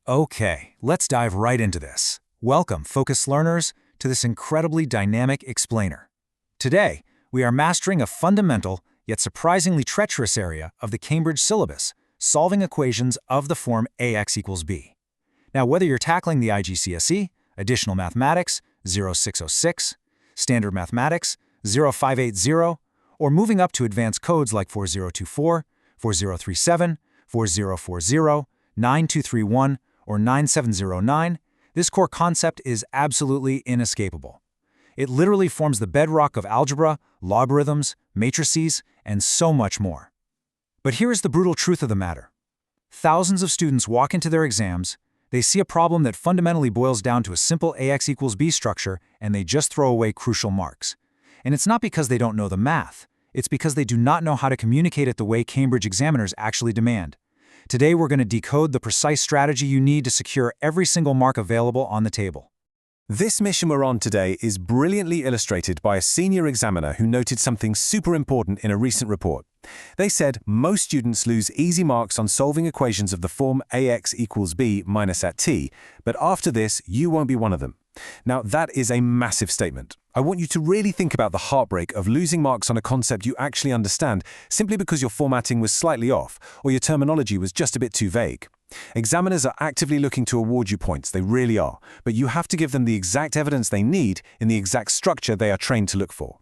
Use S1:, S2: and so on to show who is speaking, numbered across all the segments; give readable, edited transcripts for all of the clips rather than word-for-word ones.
S1: Okay, let's dive right into this. Welcome, focused learners, to this incredibly dynamic explainer. Today, we are mastering a fundamental, yet surprisingly treacherous area of the Cambridge syllabus, solving equations of the form ax equals b. Now, whether you're tackling the IGCSE, Additional Mathematics 0606, Standard Mathematics 0580, or moving up to advanced codes like 4024, 4037, 4040, 9231, or 9709, this core concept is absolutely inescapable. It literally forms the bedrock of algebra, logarithms, matrices, and so much more. But here is the brutal truth of the matter. Thousands of students walk into their exams, they see a problem that fundamentally boils down to a simple ax equals b structure, and they just throw away crucial marks. And it's not because they don't know the math, it's because they do not know how to communicate it the way Cambridge examiners actually demand. Today, we're going to decode the precise strategy you need to secure every single mark available on the table.
S2: This mission we're on today is brilliantly illustrated by a senior examiner who noted something super important in a recent report. They said most students lose easy marks on solving equations of the form ax equals b minus at t, but after this, you won't be one of them. Now, that is a massive statement. I want you to really think about the heartbreak of losing marks on a concept you actually understand simply because your formatting was slightly off or your terminology was just a bit too vague. Examiners are actively looking to award you points, they really are, but you have to give them the exact evidence they need in the exact structure they are trained to look for.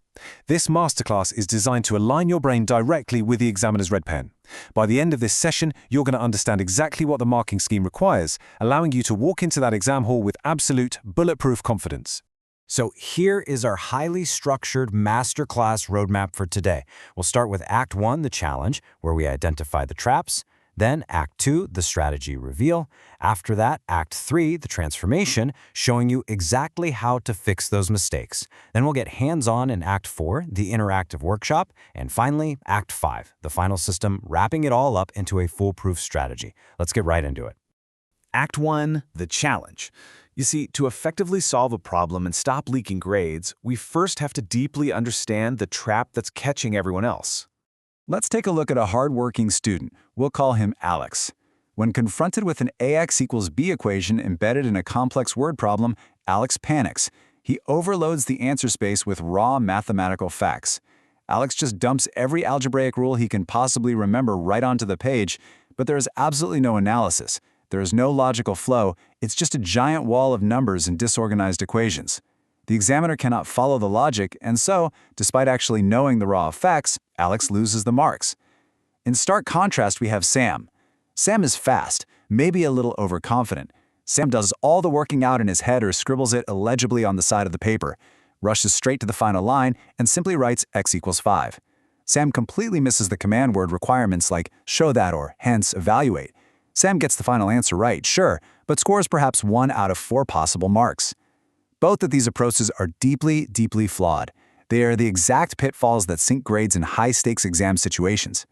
S2: This masterclass is designed to align your brain directly with the examiner's red pen. By the end of this session, you're going to understand exactly what the marking scheme requires, allowing you to walk into that exam hall with absolute, bulletproof confidence.
S1: So here is our highly structured masterclass roadmap for today. We'll start with Act 1, the challenge, where we identify the traps. Then Act 2, the strategy reveal. After that, Act 3, the transformation, showing you exactly how to fix those mistakes. Then we'll get hands-on in Act 4, the interactive workshop. And finally, Act 5, the final system, wrapping it all up into a foolproof strategy. Let's get right into it.
S3: Act 1, the challenge. You see, to effectively solve a problem and stop leaking grades, we first have to deeply understand the trap that's catching everyone else.
S4: Let's take a look at a hard-working student. We'll call him Alex. When confronted with an ax equals b equation embedded in a complex word problem, Alex panics. He overloads the answer space with raw mathematical facts. Alex just dumps every algebraic rule he can possibly remember right onto the page, but there is absolutely no analysis. There is no logical flow. It's just a giant wall of numbers and disorganized equations. The examiner cannot follow the logic, and so, despite actually knowing the raw facts, Alex loses the marks. In stark contrast, we have Sam. Sam is fast, maybe a little overconfident. Sam does all the working out in his head or scribbles it illegibly on the side of the paper, rushes straight to the final line, and simply writes x equals 5. Sam completely misses the command word requirements like show that or hence evaluate. Sam gets the final answer right, sure, but scores perhaps 1 out of 4 possible marks. Both of these approaches are deeply, deeply flawed. They are the exact pitfalls that sink grades in high-stakes exam situations.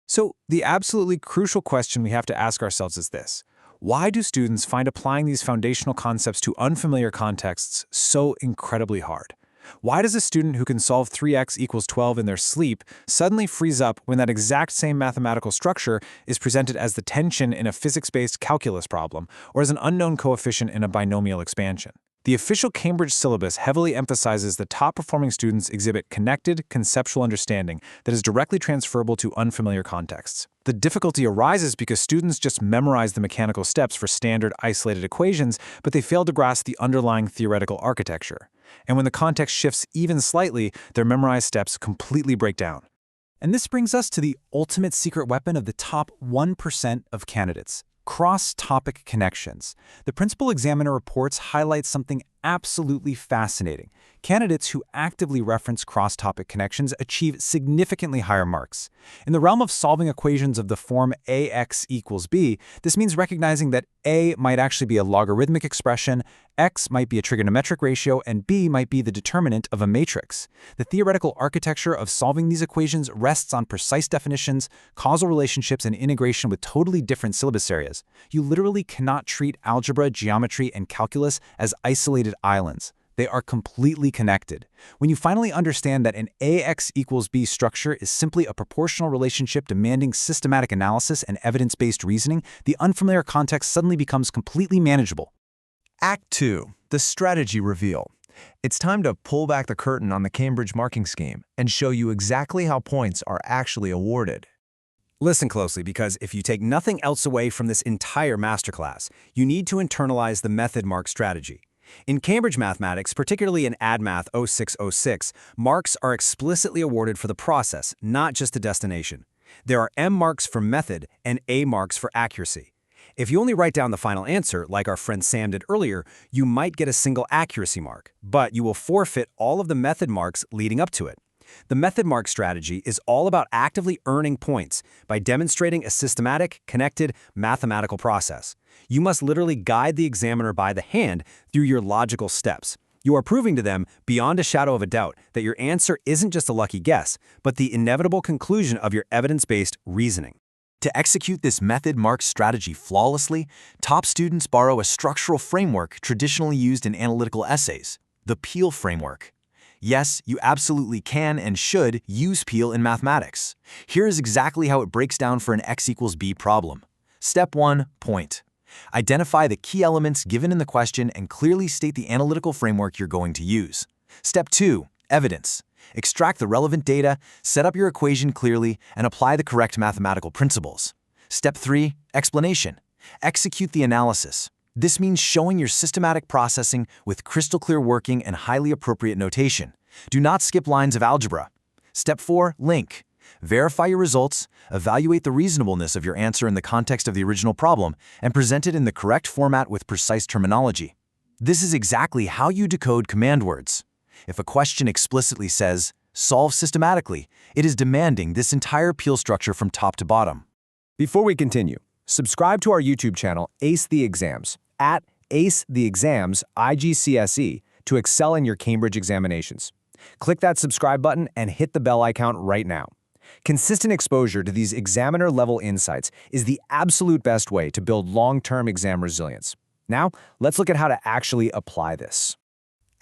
S3: So, the absolutely crucial question we have to ask ourselves is this: why do students find applying these foundational concepts to unfamiliar contexts so incredibly hard? Why does a student who can solve 3x equals 12 in their sleep suddenly freeze up when that exact same mathematical structure is presented as the tension in a physics-based calculus problem or as an unknown coefficient in a binomial expansion? The official Cambridge syllabus heavily emphasizes that top-performing students exhibit connected, conceptual understanding that is directly transferable to unfamiliar contexts. The difficulty arises because students just memorize the mechanical steps for standard isolated equations, but they fail to grasp the underlying theoretical architecture. And when the context shifts even slightly, their memorized steps completely break down. And this brings us to the ultimate secret weapon of the top 1% of candidates: cross-topic connections. The principal examiner reports highlight something absolutely fascinating. Candidates who actively reference cross-topic connections achieve significantly higher marks. In the realm of solving equations of the form ax equals b, this means recognizing that a might actually be a logarithmic expression, x might be a trigonometric ratio, and b might be the determinant of a matrix. The theoretical architecture of solving these equations rests on precise definitions, causal relationships, and integration with totally different syllabus areas. You literally cannot treat algebra, geometry, and calculus as isolated islands. They are completely connected. When you finally understand that an AX equals B structure is simply a proportional relationship demanding systematic analysis and evidence-based reasoning, the unfamiliar context suddenly becomes completely manageable.
S5: Act 2. The Strategy Reveal. It's time to pull back the curtain on the Cambridge marking scheme and show you exactly how points are actually awarded.
S1: Listen closely, because if you take nothing else away from this entire masterclass, you need to internalize the method mark strategy. In Cambridge Mathematics, particularly in AdMath 0606, marks are explicitly awarded for the process, not just the destination. There are M marks for method and A marks for accuracy. If you only write down the final answer, like our friend Sam did earlier, you might get a single accuracy mark, but you will forfeit all of the method marks leading up to it. The method mark strategy is all about actively earning points by demonstrating a systematic, connected, mathematical process. You must literally guide the examiner by the hand through your logical steps. You are proving to them, beyond a shadow of a doubt, that your answer isn't just a lucky guess, but the inevitable conclusion of your evidence-based reasoning. To execute this method mark strategy flawlessly, top students borrow a structural framework traditionally used in analytical essays, the Peel framework. Yes, you absolutely can and should use Peel in mathematics. Here is exactly how it breaks down for an x equals b problem. Step 1. Point. Identify the key elements given in the question and clearly state the analytical framework you're going to use. Step 2. Evidence. Extract the relevant data, set up your equation clearly, and apply the correct mathematical principles. Step 3. Explanation. Execute the analysis. This means showing your systematic processing with crystal clear working and highly appropriate notation. Do not skip lines of algebra. Step 4. Link. Verify your results, evaluate the reasonableness of your answer in the context of the original problem, and present it in the correct format with precise terminology. This is exactly how you decode command words. If a question explicitly says, "Solve systematically," it is demanding this entire Peel structure from top to bottom.
S5: Before we continue, subscribe to our YouTube channel, Ace the Exams, at Ace the Exams IGCSE, to excel in your Cambridge examinations. Click that subscribe button and hit the bell icon right now. Consistent exposure to these examiner-level insights is the absolute best way to build long-term exam resilience. Now, let's look at how to actually apply this.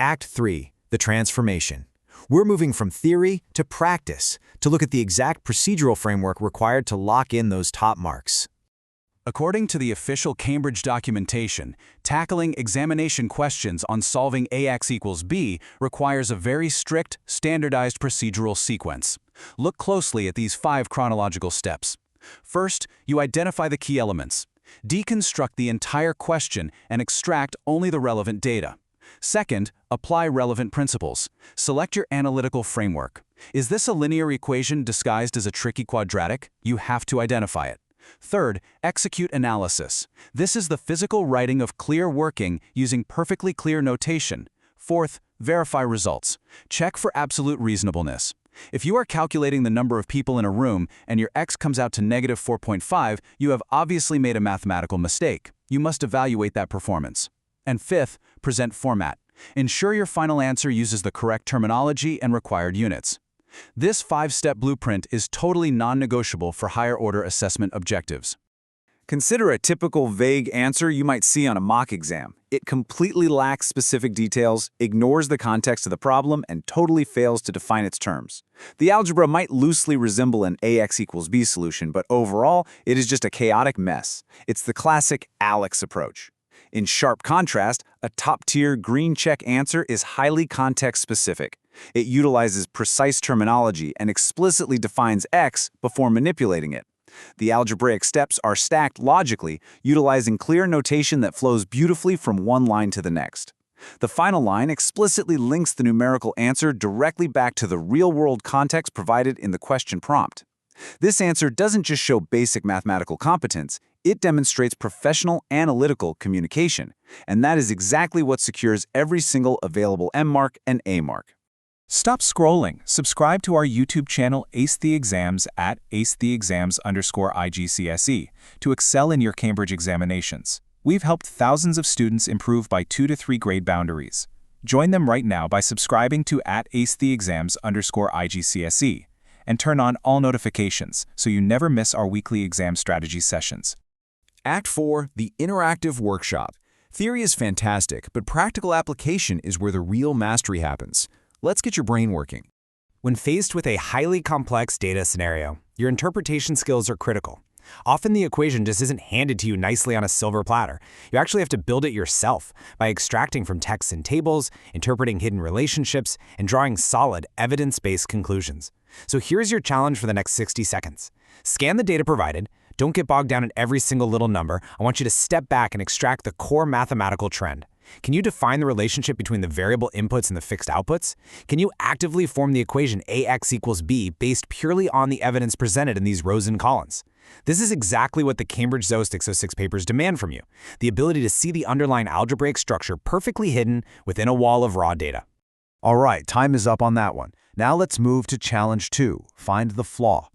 S1: Act 3. The transformation. We're moving from theory to practice to look at the exact procedural framework required to lock in those top marks. According to the official Cambridge documentation, tackling examination questions on solving AX equals B requires a very strict, standardized procedural sequence. Look closely at these 5 chronological steps. First, you identify the key elements. Deconstruct the entire question and extract only the relevant data. Second, apply relevant principles. Select your analytical framework. Is this a linear equation disguised as a tricky quadratic? You have to identify it. Third, execute analysis. This is the physical writing of clear working using perfectly clear notation. Fourth, verify results. Check for absolute reasonableness. If you are calculating the number of people in a room and your x comes out to -4.5, you have obviously made a mathematical mistake. You must evaluate that performance. And fifth, present format. Ensure your final answer uses the correct terminology and required units. This 5-step blueprint is totally non-negotiable for higher-order assessment objectives.
S3: Consider a typical vague answer you might see on a mock exam. It completely lacks specific details, ignores the context of the problem, and totally fails to define its terms. The algebra might loosely resemble an AX equals B solution, but overall, it is just a chaotic mess. It's the classic Alex approach. In sharp contrast, a top-tier green check answer is highly context-specific. It utilizes precise terminology and explicitly defines X before manipulating it. The algebraic steps are stacked logically, utilizing clear notation that flows beautifully from one line to the next. The final line explicitly links the numerical answer directly back to the real-world context provided in the question prompt. This answer doesn't just show basic mathematical competence, it demonstrates professional analytical communication, and that is exactly what secures every single available M mark and A mark.
S2: Stop scrolling. Subscribe to our YouTube channel Ace the Exams at acetheexams_IGCSE to excel in your Cambridge examinations. We've helped thousands of students improve by 2 to 3 grade boundaries. Join them right now by subscribing to at acetheexams_IGCSE and turn on all notifications so you never miss our weekly exam strategy sessions.
S5: Act 4. The Interactive Workshop.
S2: Theory is fantastic, but practical application is where the real mastery happens. Let's get your brain working.
S5: When faced with a highly complex data scenario, your interpretation skills are critical. Often the equation just isn't handed to you nicely on a silver platter. You actually have to build it yourself by extracting from texts and tables, interpreting hidden relationships, and drawing solid, evidence-based conclusions. So here's your challenge for the next 60 seconds. Scan the data provided. Don't get bogged down in every single little number. I want you to step back and extract the core mathematical trend. Can you define the relationship between the variable inputs and the fixed outputs? Can you actively form the equation ax equals b based purely on the evidence presented in these rows and columns? This is exactly what the Cambridge Zo 606 papers demand from you, the ability to see the underlying algebraic structure perfectly hidden within a wall of raw data.
S2: All right, time is up on that one. Now let's move to challenge 2, find the flaw.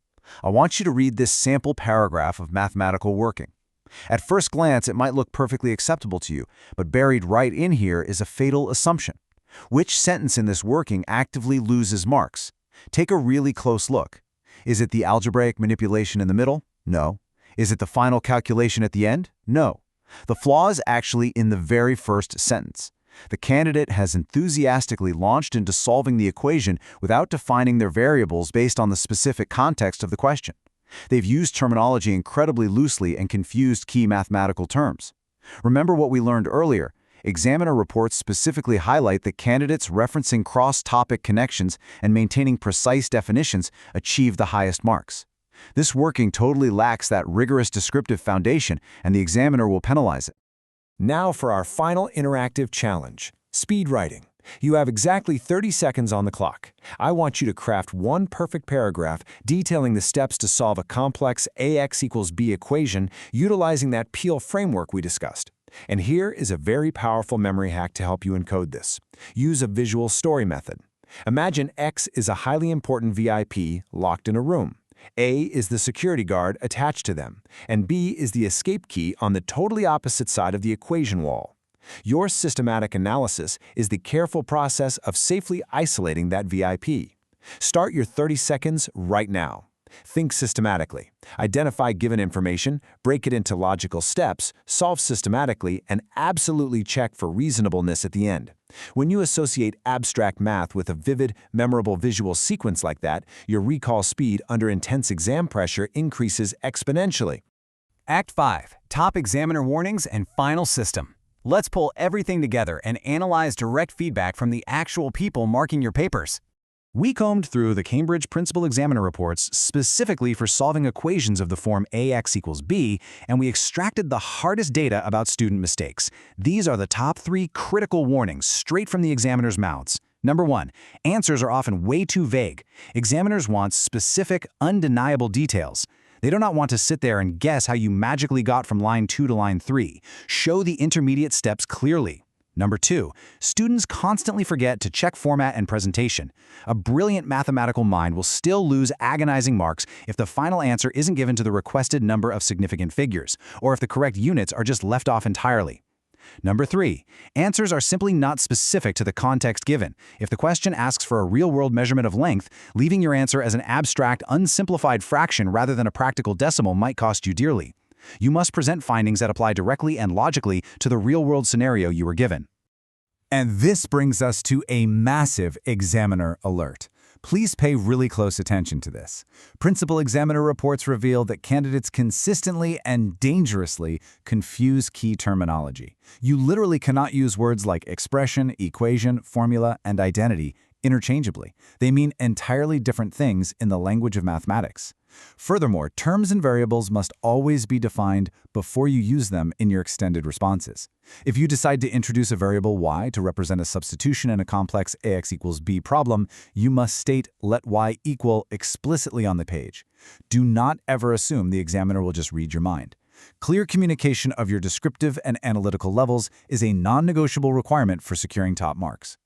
S2: I want you to read this sample paragraph of mathematical working. At first glance, it might look perfectly acceptable to you, but buried right in here is a fatal assumption. Which sentence in this working actively loses marks? Take a really close look. Is it the algebraic manipulation in the middle? No. Is it the final calculation at the end? No. The flaw is actually in the very first sentence. The candidate has enthusiastically launched into solving the equation without defining their variables based on the specific context of the question. They've used terminology incredibly loosely and confused key mathematical terms. Remember what we learned earlier. Examiner reports specifically highlight that candidates referencing cross-topic connections and maintaining precise definitions achieve the highest marks. This working totally lacks that rigorous descriptive foundation, and the examiner will penalize it.
S3: Now for our final interactive challenge, speed writing. You have exactly 30 seconds on the clock. I want you to craft one perfect paragraph detailing the steps to solve a complex ax equals b equation utilizing that Peel framework we discussed. And here is a very powerful memory hack to help you encode this. Use a visual story method. Imagine X is a highly important VIP locked in a room. A is the security guard attached to them, and B is the escape key on the totally opposite side of the equation wall. Your systematic analysis is the careful process of safely isolating that VIP. Start your 30 seconds right now. Think systematically. Identify given information, break it into logical steps, solve systematically, and absolutely check for reasonableness at the end. When you associate abstract math with a vivid, memorable visual sequence like that, your recall speed under intense exam pressure increases exponentially.
S1: Act 5. Top examiner warnings and final system. Let's pull everything together and analyze direct feedback from the actual people marking your papers. We combed through the Cambridge Principal Examiner reports specifically for solving equations of the form ax equals b, and we extracted the hardest data about student mistakes. These are the top 3 critical warnings straight from the examiner's mouths. Number 1, answers are often way too vague. Examiners want specific, undeniable details. They do not want to sit there and guess how you magically got from line 2 to line 3. Show the intermediate steps clearly. Number 2, students constantly forget to check format and presentation. A brilliant mathematical mind will still lose agonizing marks if the final answer isn't given to the requested number of significant figures, or if the correct units are just left off entirely. Number 3, answers are simply not specific to the context given. If the question asks for a real-world measurement of length, leaving your answer as an abstract, unsimplified fraction rather than a practical decimal might cost you dearly. You must present findings that apply directly and logically to the real-world scenario you were given. And this brings us to a massive examiner alert. Please pay really close attention to this. Principal examiner reports reveal that candidates consistently and dangerously confuse key terminology. You literally cannot use words like expression, equation, formula, and identity interchangeably. They mean entirely different things in the language of mathematics. Furthermore, terms and variables must always be defined before you use them in your extended responses. If you decide to introduce a variable y to represent a substitution in a complex ax equals b problem, you must state let y equal explicitly on the page. Do not ever assume the examiner will just read your mind. Clear communication of your descriptive and analytical levels is a non-negotiable requirement for securing top marks.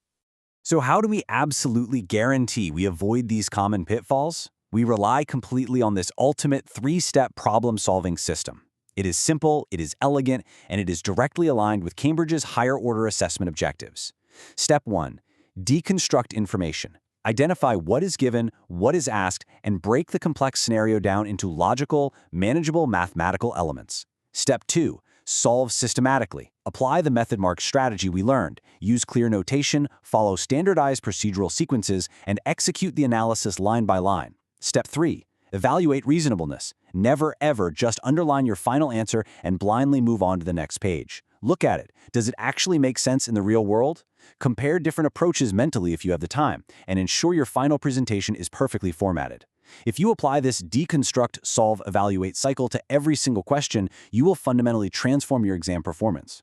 S6: So how do we absolutely guarantee we avoid these common pitfalls? We rely completely on this ultimate 3-step problem-solving system. It is simple, it is elegant, and it is directly aligned with Cambridge's higher-order assessment objectives. Step 1. Deconstruct information. Identify what is given, what is asked, and break the complex scenario down into logical, manageable mathematical elements. Step 2. Solve systematically. Apply the method mark strategy we learned. Use clear notation, follow standardized procedural sequences, and execute the analysis line by line. Step 3. Evaluate reasonableness. Never ever just underline your final answer and blindly move on to the next page. Look at it. Does it actually make sense in the real world? Compare different approaches mentally if you have the time, and ensure your final presentation is perfectly formatted. If you apply this deconstruct, solve, evaluate cycle to every single question, you will fundamentally transform your exam performance.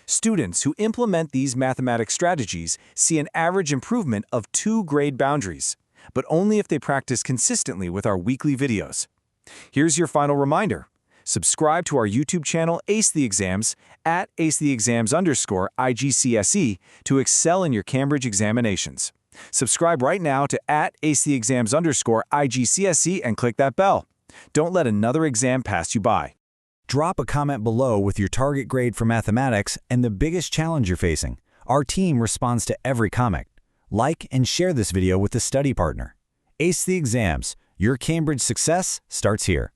S3: Students who implement these mathematics strategies see an average improvement of 2 grade boundaries, but only if they practice consistently with our weekly videos. Here's your final reminder. Subscribe to our YouTube channel Ace the Exams at acetheexams_IGCSE to excel in your Cambridge examinations. Subscribe right now to @acetheexams_IGCSE and click that bell. Don't let another exam pass you by.
S1: Drop a comment below with your target grade for mathematics and the biggest challenge you're facing. Our team responds to every comment. Like and share this video with a study partner. Ace the Exams. Your Cambridge success starts here.